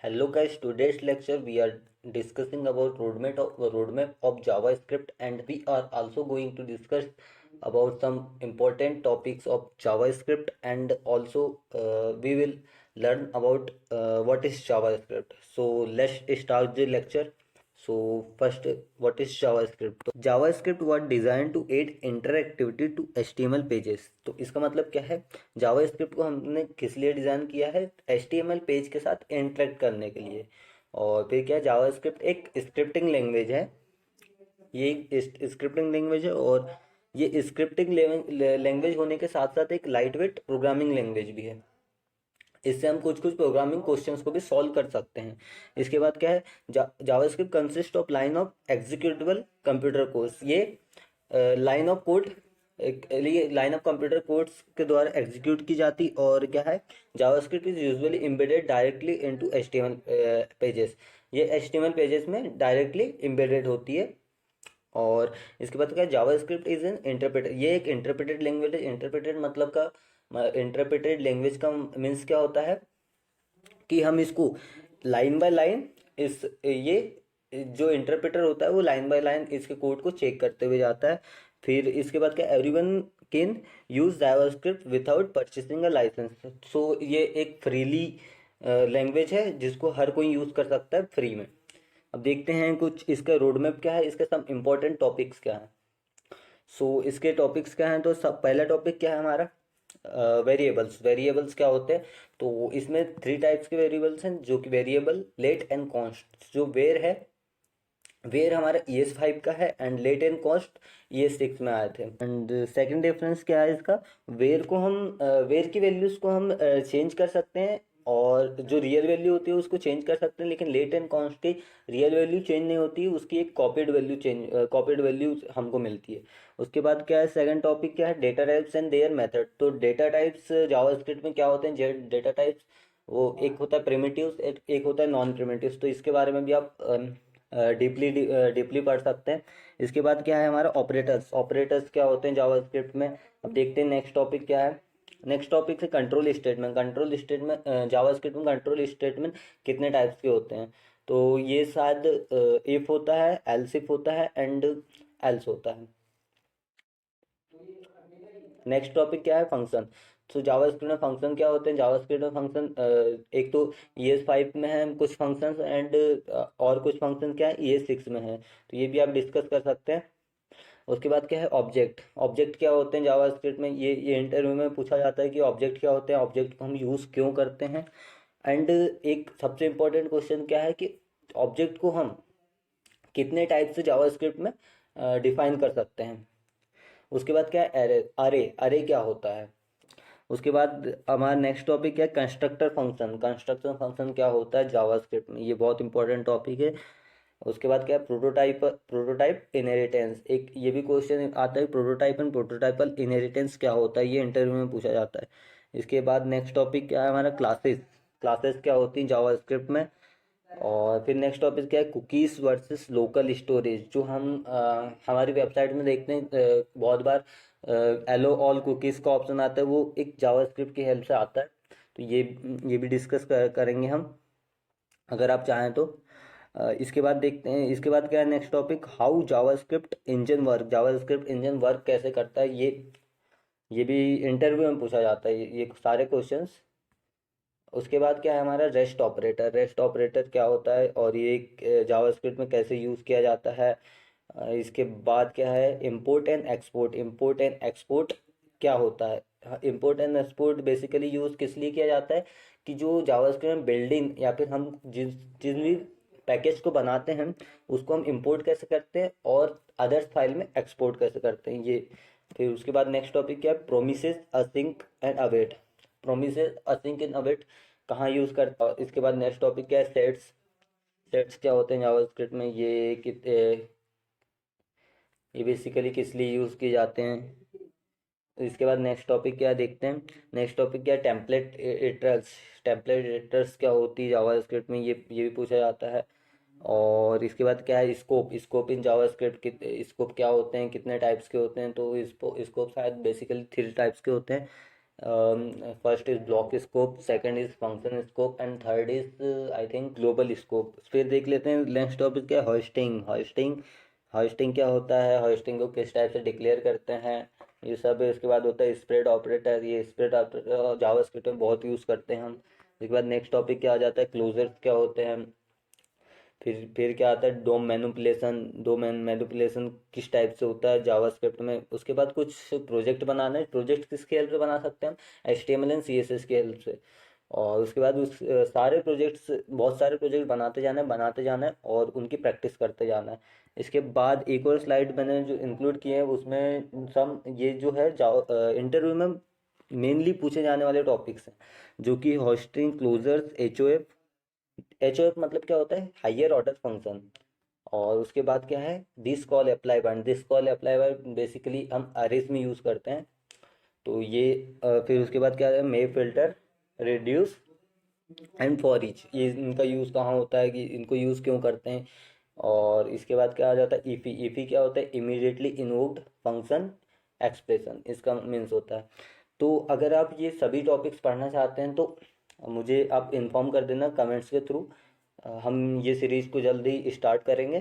Hello guys, today's lecture we are discussing about roadmap of JavaScript, and we are also going to discuss about some important topics of JavaScript, and also we will learn about what is JavaScript. So let's start the lecture. So first, what is JavaScript? तो JavaScript was designed to aid interactivity to HTML pages. तो इसका मतलब क्या है? JavaScript को हमने किस लिए डिज़ाइन किया है? HTML पेज के साथ इंटरेक्ट करने के लिए। और फिर क्या है, JavaScript एक स्क्रिप्टिंग लैंग्वेज है। ये एक स्क्रिप्टिंग लैंग्वेज है, और ये स्क्रिप्टिंग लैंग्वेज होने के साथ साथ एक लाइट वेट प्रोग्रामिंग लैंग्वेज भी है। इससे हम कुछ कुछ प्रोग्रामिंग क्वेश्चंस को भी सॉल्व कर सकते हैं। इसके बाद क्या है, JavaScript consist of line of executable computer codes. ये लाइन ऑफ कोड लिए लाइन ऑफ कंप्यूटर कोड्स के द्वारा एग्जीक्यूट की जाती। और क्या है, JavaScript is usually embedded directly into HTML pages. ये एचटीएमएल पेजेस में डायरेक्टली एम्बेडेड होती है। और इसके बाद क्या, जावास्क्रिप्ट इज एन इंटरप्रेटर। ये एक इंटरप्रेटेड लैंग्वेज है। इंटरप्रेटेड मतलब का, इंटरप्रेटेड लैंग्वेज का मीन्स क्या होता है कि हम इसको लाइन बाय लाइन, इस ये जो इंटरप्रेटर होता है वो लाइन बाय लाइन इसके कोड को चेक करते हुए जाता है। फिर इसके बाद क्या, everyone can use JavaScript without purchasing a license. So ये एक फ्रीली लैंग्वेज है जिसको हर कोई यूज कर सकता है फ्री में। अब देखते हैं कुछ इसका रोड मैप क्या है, इसके सब इंपॉर्टेंट टॉपिक्स क्या हैं। सो इसके टॉपिक्स क्या हैं, तो सब पहला टॉपिक क्या है हमारा, वेरिएबल्स। वेरिएबल्स क्या होते हैं, तो इसमें थ्री टाइप्स के वेरिएबल्स हैं, जो कि वेरिएबल, लेट एंड कॉन्स्ट। जो वेर है, वेर हमारा ES5 का है, and let and cost ES6 में आए थे। एंड सेकंड डिफरेंस क्या है इसका, वेर को हम वेर की वैल्यूज को हम चेंज कर सकते हैं, और जो रियल वैल्यू होती है उसको चेंज कर सकते हैं। लेकिन लेट एंड कॉन्स्ट की रियल वैल्यू चेंज नहीं होती, उसकी एक कॉपीड वैल्यू हमको मिलती है। उसके बाद क्या है, सेकंड टॉपिक क्या है, data types and their method. तो डेटा टाइप्स जावास्क्रिप्ट में क्या होते हैं, डेटा टाइप्स वो एक होता है प्रिमिटिव्स, एक होता है नॉन प्रिमिटिव्स। तो इसके बारे में भी आप डीपली पढ़ सकते हैं। इसके बाद क्या है हमारा, ऑपरेटर्स। ऑपरेटर्स क्या होते हैं जावास्क्रिप्ट में, अब देखते हैं नेक्स्ट टॉपिक क्या है। नेक्स्ट टॉपिक है control statement. Control statement JavaScript में कंट्रोल स्टेटमेंट कितने टाइप्स के होते हैं, तो ये शायद इफ होता है, एल्स इफ होता है, एंड एल्स होता है। नेक्स्ट टॉपिक क्या है, फंक्शन। तो जावास्क्रिप्ट में फंक्शन क्या होते हैं, जावास्क्रिप्ट में फंक्शन एक तो ES5 में है कुछ फंक्शंस, एंड और कुछ फंक्शन क्या है ES6 में है। तो ये भी आप डिस्कस कर सकते हैं। उसके बाद क्या है, ऑब्जेक्ट। ऑब्जेक्ट क्या होते हैं जावास्क्रिप्ट में, ये इंटरव्यू में पूछा जाता है कि ऑब्जेक्ट क्या होते हैं, ऑब्जेक्ट को हम यूज़ क्यों करते हैं। एंड एक सबसे इम्पोर्टेंट क्वेश्चन क्या है कि ऑब्जेक्ट को हम कितने टाइप से जावास्क्रिप्ट में डिफाइन कर सकते हैं। उसके बाद क्या है, एरे। अरे अरे क्या होता है। उसके बाद हमारा नेक्स्ट टॉपिक है कंस्ट्रक्टर फंक्शन। कंस्ट्रक्टर फंक्शन क्या होता है जावास्क्रिप्ट में, ये बहुत इंपॉर्टेंट टॉपिक है। उसके बाद क्या है, प्रोटोटाइप। प्रोटोटाइप इनहेरिटेंस, एक ये भी क्वेश्चन आता है, प्रोटोटाइप एंड प्रोटोटाइपल इनहेरिटेंस क्या होता है, ये इंटरव्यू में पूछा जाता है। इसके बाद नेक्स्ट टॉपिक क्या है हमारा, क्लासेस। क्लासेस क्या होती हैं जावास्क्रिप्ट में। और फिर नेक्स्ट टॉपिक क्या है, कुकीज़ वर्सेस लोकल स्टोरेज। जो हम हमारी वेबसाइट में देखते हैं बहुत बार एलो ऑल कुकीज़ का ऑप्शन आता है, वो एक जावास्क्रिप्ट की हेल्प से आता है। तो ये भी डिस्कस करेंगे हम, अगर आप चाहें तो। इसके बाद देखते हैं, इसके बाद क्या है next topic, how JavaScript engine work. JavaScript engine work कैसे करता है, ये भी इंटरव्यू में पूछा जाता है, ये सारे क्वेश्चंस। उसके बाद क्या है हमारा, रेस्ट ऑपरेटर। रेस्ट ऑपरेटर क्या होता है, और ये जावास्क्रिप्ट में कैसे यूज़ किया जाता है। इसके बाद क्या है, import and export. Import and export क्या होता है, import and export basically use किस लिए किया जाता है कि जो जावास्क्रिप्ट में बिल्डिंग, या फिर हम जिस भी पैकेज को बनाते हैं उसको हम इंपोर्ट कैसे करते हैं, और अदर्स फाइल में एक्सपोर्ट कैसे करते हैं, ये। फिर उसके बाद नेक्स्ट टॉपिक क्या है, promises, async and await. Promises, async and await कहाँ यूज़ करता है। इसके बाद नेक्स्ट टॉपिक क्या है, सेट्स। सेट्स क्या होते हैं जावास्क्रिप्ट में, ये बेसिकली किस लिए यूज़ किए जाते हैं। इसके बाद नेक्स्ट टॉपिक क्या देखते हैं, नेक्स्ट टॉपिक क्या है, टेम्पलेट इटर्स। टेम्पलेट इटर्स क्या होती है जावास्क्रिप्ट में, ये भी पूछा जाता है। और इसके बाद क्या है, scope. Scope in JavaScript, scope क्या होते हैं, कितने टाइप्स के होते हैं, तो स्कोप शायद बेसिकली थ्री टाइप्स के होते हैं। First is block scope, second is function scope and third is I think global scope. फिर देख लेते हैं नेक्स्ट टॉपिक क्या है, होस्टिंग। होस्टिंग क्या होता है, होस्टिंग को किस टाइप से डिक्लेयर करते हैं, ये सब है। इसके बाद होता है स्प्रेड ऑपरेटर, ये स्प्रेड ऑपरेटर जावास्क्रिप्ट में बहुत यूज़ करते हैं हम। इसके बाद नेक्स्ट टॉपिक क्या आ जाता है, क्लोजर्स क्या होते हैं। फिर क्या आता है, डोमेन मैनिपुलेशन किस टाइप से होता है जावास्क्रिप्ट में। उसके बाद कुछ प्रोजेक्ट बनाना है, प्रोजेक्ट किसकी हेल्प से बना सकते हैं हम, HTML एंड CSS की हेल्प से। और उसके बाद उस सारे प्रोजेक्ट्स, बहुत सारे प्रोजेक्ट बनाते जाना है और उनकी प्रैक्टिस करते जाना है। इसके बाद एक और स्लाइड मैंने जो इंक्लूड किए हैं उसमें सम ये जो है इंटरव्यू में मेनली पूछे जाने वाले टॉपिक्स हैं, जो कि hoisting, closures, H O F मतलब क्या होता है, हायर ऑर्डर फंक्शन। और उसके बाद क्या है, this call apply word basically हम अरेज में यूज़ करते हैं। तो ये फिर उसके बाद क्या है, map filter, reduce and for each, ये इनका यूज़ कहाँ होता है, कि इनको यूज़ क्यों करते हैं। और इसके बाद क्या आ जाता है, ईफी क्या होता है, इमीडिएटली इन्वोक्ड फंक्शन एक्सप्रेशन, इसका मीन्स होता है। तो अगर आप ये सभी टॉपिक्स पढ़ना चाहते हैं तो मुझे आप इन्फॉर्म कर देना कमेंट्स के थ्रू। हम ये सीरीज़ को जल्दी स्टार्ट करेंगे।